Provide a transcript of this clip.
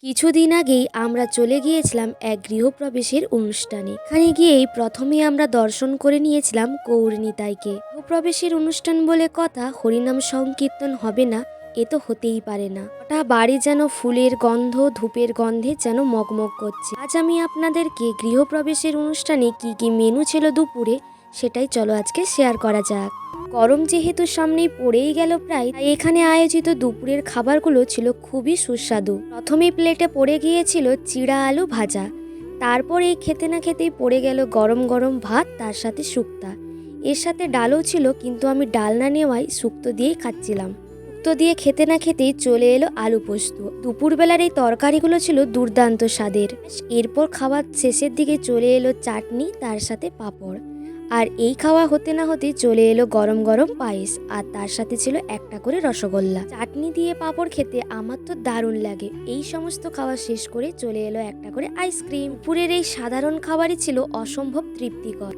কিছুদিন আগেই আমরা চলে গিয়েছিলাম এক গৃহপ্রবেশের অনুষ্ঠানে। এখানে গিয়েই প্রথমে আমরা দর্শন করে নিয়েছিলাম গৌরনিতাইকে। গৃহপ্রবেশের অনুষ্ঠান বলে কথা, হরিনাম সংকীর্তন হবে না এ তো হতেই পারে না। ওটা বাড়ি যেন ফুলের গন্ধ, ধূপের গন্ধে যেন মগমগ করছে। আজ আমি আপনাদেরকে গৃহপ্রবেশের অনুষ্ঠানে কি কি মেনু ছিল দুপুরে সেটাই চলো আজকে শেয়ার করা যাক। গরম যেহেতু সামনেই পড়েই গেল প্রায়, তাই এখানে আয়োজিত দুপুরের খাবারগুলো ছিল খুবই সুস্বাদু। প্রথমেই প্লেটে পড়ে গিয়েছিল চিড়া আলু ভাজা, তারপর এই খেতে না খেতেই পড়ে গেল গরম গরম ভাত, তার সাথে শুক্তা। এর সাথে ডালও ছিল, কিন্তু আমি ডাল না নেওয়ায় শুক্তো দিয়েই খাচ্ছিলাম। শুক্তো দিয়ে খেতে না খেতেই চলে এলো আলু পোস্ত। দুপুরবেলার এই তরকারিগুলো ছিল দুর্দান্ত স্বাদের। এরপর খাবার শেষের দিকে চলে এলো চাটনি, তার সাথে পাঁপড়। আর এই খাওয়া হতে না হতে চলে এলো গরম গরম পায়েস, আর তার সাথে ছিল একটা করে রসগোল্লা। চাটনি দিয়ে পাঁপড় খেতে আমার তো দারুণ লাগে। এই সমস্ত খাওয়া শেষ করে চলে এলো একটা করে আইসক্রিম। দুপুরের এই সাধারণ খাবারই ছিল অসম্ভব তৃপ্তিকর।